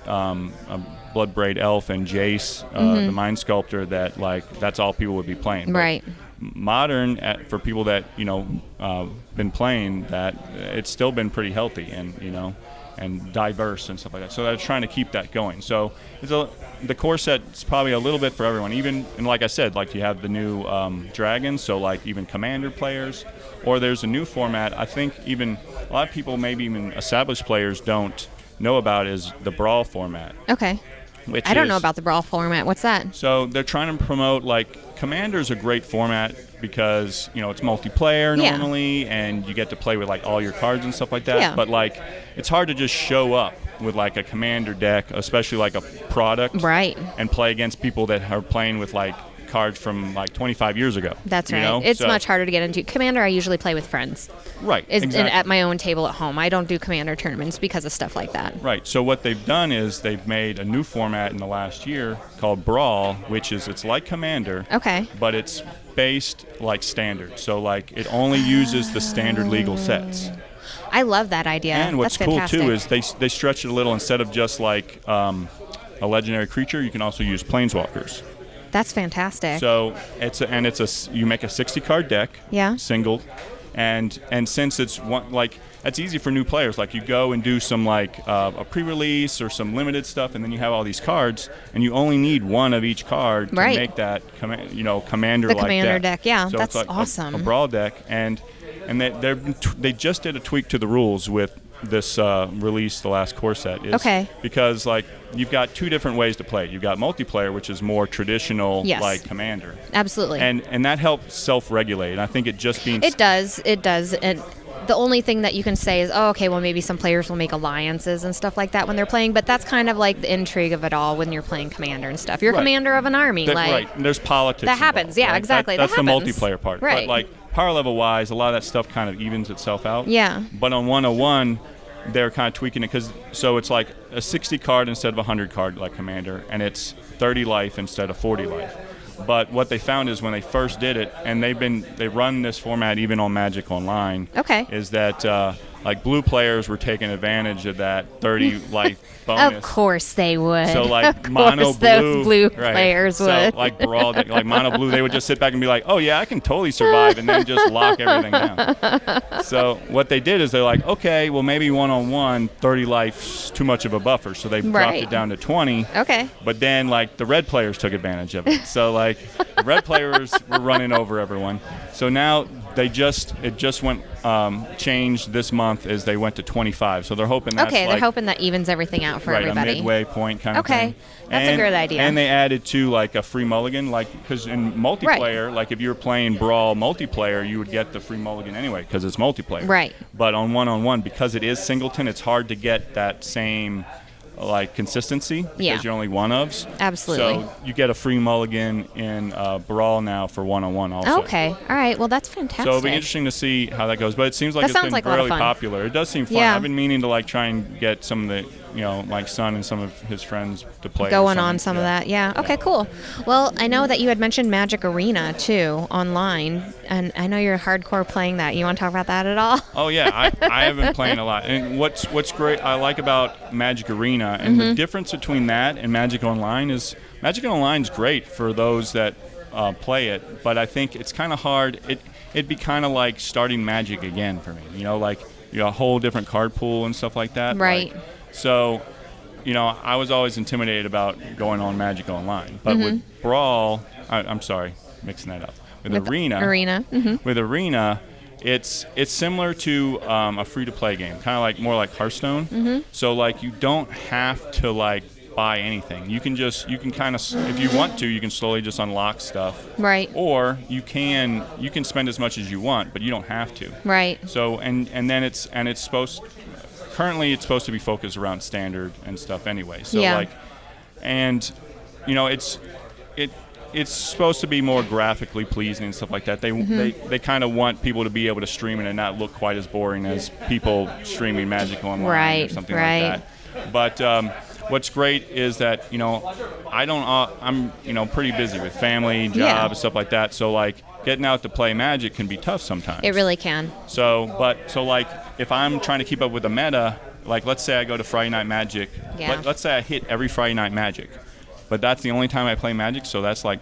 Bloodbraid Elf and Jace, the Mind Sculptor, that like that's all people would be playing. Right. But modern, for people that, you know, been playing that, it's still been pretty healthy and, you know, and diverse and stuff like that. So they're trying to keep that going. So the core set's probably a little bit for everyone. Even, and like I said, like you have the new dragons, so like even Commander players, or there's a new format. I think even a lot of people, maybe even established players, don't know about is the Brawl format. Okay. I don't know about the Brawl format. What's that? So they're trying to promote, like, Commander's a great format because, you know, it's multiplayer normally, and you get to play with, like, all your cards and stuff like that. Yeah. But, like, it's hard to just show up with, like, a Commander deck, especially, like, a product. Right. And play against people that are playing with, like, cards from like 25 years ago. That's right. You know? It's much harder to get into. Commander, I usually play with friends. Right. Exactly. At my own table at home. I don't do Commander tournaments because of stuff like that. Right. So what they've done is they've made a new format in the last year called Brawl, which is, it's like Commander. Okay. But it's based like Standard. So like it only uses the standard legal sets. I love that idea. And what's That's fantastic. cool too is they stretch it a little. Instead of just like a legendary creature, you can also use planeswalkers. That's fantastic. So you make a 60-card deck, singled, and since it's one, like, that's easy for new players. Like you go and do some like a pre-release or some limited stuff, and then you have all these cards, and you only need one of each card to make that commander-like the commander deck. Yeah, so that's it's like awesome. A Brawl deck, and they just did a tweak to the rules with this release, the last core set, is because like you've got 2 different ways to play. You've got multiplayer, which is more traditional, like Commander. Absolutely. And that helps self-regulate. And I think it just means it does, and the only thing that you can say is, oh, okay, well, maybe some players will make alliances and stuff like that when they're playing, but that's kind of like the intrigue of it all when you're playing Commander and stuff. You're commander of an army. Right. And there's politics that happens. Involved, yeah, right? exactly. That's that the happens. multiplayer part. Right. But like power level wise, a lot of that stuff kind of evens itself out. Yeah. But on 101, they're kind of tweaking it so it's like a 60 card instead of a 100 card like Commander, and it's 30 life instead of 40 life. But what they found is when they first did it, and they run this format even on Magic Online, is that like blue players were taking advantage of that 30 life bonus. Of course they would. So like mono blue, those blue players would. So like Brawl, like mono blue, they would just sit back and be like, oh yeah, I can totally survive, and then just lock everything down. So what they did is they're like, okay, well maybe 1-on-1, 30 life's too much of a buffer, so they dropped it down to 20. Okay. But then like the red players took advantage of it. So like the red players were running over everyone. So now it just went changed this month as they went to 25. So they're hoping that's they're hoping that evens everything out for everybody. A midway point kind of thing. That's a great idea. And they added to like a free mulligan, like because in multiplayer, like if you were playing Brawl multiplayer, you would get the free mulligan anyway because it's multiplayer. Right. But on 1-on-1, because it is singleton, it's hard to get that same like consistency because you're only one ofs. Absolutely. So you get a free mulligan in Brawl now for 1-on-1 also. Okay. All right. Well, that's fantastic. So it'll be interesting to see how that goes. But it seems like it's been really popular. It does seem fun. Yeah. I've been meaning to like try and get some of the, my son and some of his friends to play. Going on some of that. Yeah. Okay, cool. Well, I know that you had mentioned Magic Arena too online, and I know you're hardcore playing that. You want to talk about that at all? Oh yeah, I have been playing a lot. And what's great I like about Magic Arena and the difference between that and Magic Online is Magic Online is great for those that play it, but I think it's kind of hard. It'd be kind of like starting Magic again for me. A whole different card pool and stuff like that. Right. So, I was always intimidated about going on Magic Online. But with Brawl, I'm sorry, mixing that up. With Arena. With Arena, it's similar to a free-to-play game, kind of like more like Hearthstone. So, like, you don't have to, like, buy anything. You can kind of, if you want to, you can slowly just unlock stuff. Right. Or you can spend as much as you want, but you don't have to. Right. So, and then it's currently it's supposed to be focused around standard and stuff anyway. So it's supposed to be more graphically pleasing and stuff like that. They kind of want people to be able to stream it and not look quite as boring as people streaming Magic Online or something like that. But what's great is that I'm pretty busy with family, job, stuff like that. So like getting out to play Magic can be tough sometimes. It really can. So like if I'm trying to keep up with the meta, like let's say I go to Friday Night Magic. Yeah. Let's say I hit every Friday Night Magic, but that's the only time I play Magic. So that's like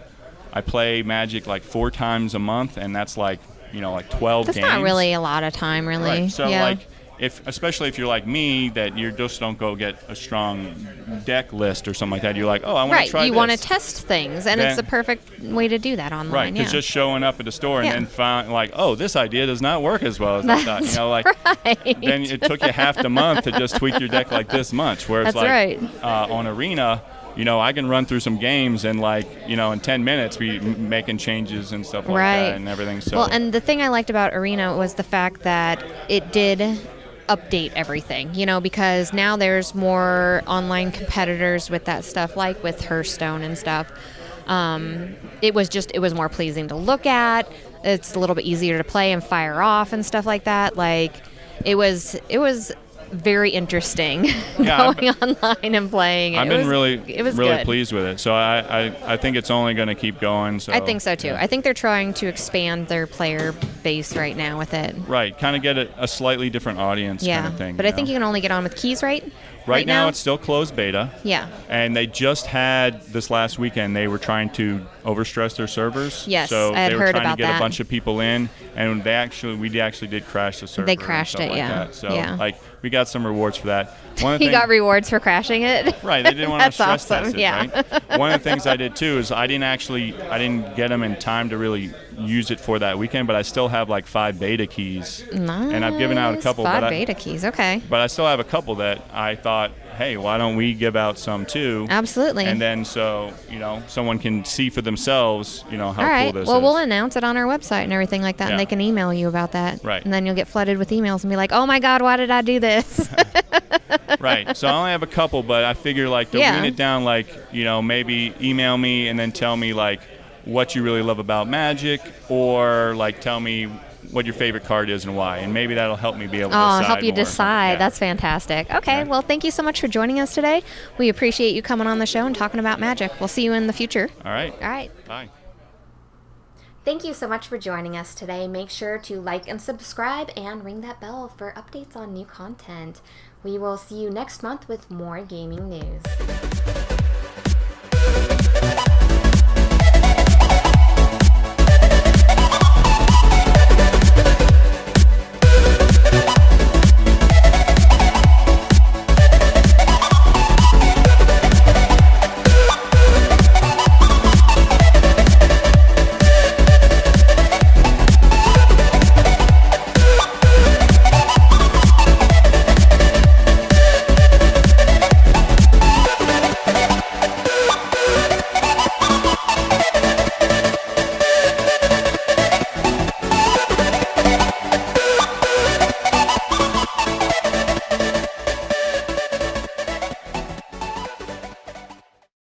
I play Magic like 4 times a month, and that's like 12 games. That's not really a lot of time, really. Right. So like especially if you're like me, that you just don't go get a strong deck list or something like that. You're like, oh, I want to try this. You want to test things, and it's the perfect way to do that online. Right, because just showing up at the store and then find like, oh, this idea does not work as well as I thought. Then it took you half the month to just tweak your deck like this much. Whereas on Arena, I can run through some games and in 10 minutes be making changes and stuff like that and everything. So and the thing I liked about Arena was the fact that it did update everything, because now there's more online competitors with that stuff, like with Hearthstone and stuff. It was more pleasing to look at. It's a little bit easier to play and fire off and stuff like that. Like it was very interesting going online and playing. I've been really good. pleased with it. So I think it's only going to keep going. So I think so too. I think they're trying to expand their player base right now with it. Right, kind of get a slightly different audience kind of thing. But I think you can only get on with keys, right? Right now it's still closed beta. Yeah. And they just had this last weekend. They were trying to overstress their servers. Yes, so I had heard about that. they were trying to get a bunch of people in, and we actually did crash the server. They crashed it, that. So we got some rewards for that. You got rewards for crashing it? Right, they didn't want to stress test it, yeah. right? One of the things I did too is I didn't get them in time to really use it for that weekend, but I still have like 5 beta keys. Nice. And I've given out a couple. 5 beta keys, okay. But I still have a couple that I thought, hey, why don't we give out some too? Absolutely. And then so, someone can see for themselves, how All right. cool this Well, is. we'll announce it on our website and everything like that, Yeah. and they can email you about that. Right. And then you'll get flooded with emails and be like, oh my God, why did I do this? Right. So I only have a couple, but I figure like to wean it down, like, maybe email me and then tell me like what you really love about Magic, or like tell me what your favorite card is and why, and maybe that'll help me be able to decide help you more. decide. Yeah. That's fantastic. Okay, well, thank you so much for joining us today. We appreciate you coming on the show and talking about Magic. We'll see you in the future. All right. Bye. Thank you so much for joining us today. Make sure to like and subscribe and ring that bell for updates on new content. We will see you next month with more gaming news.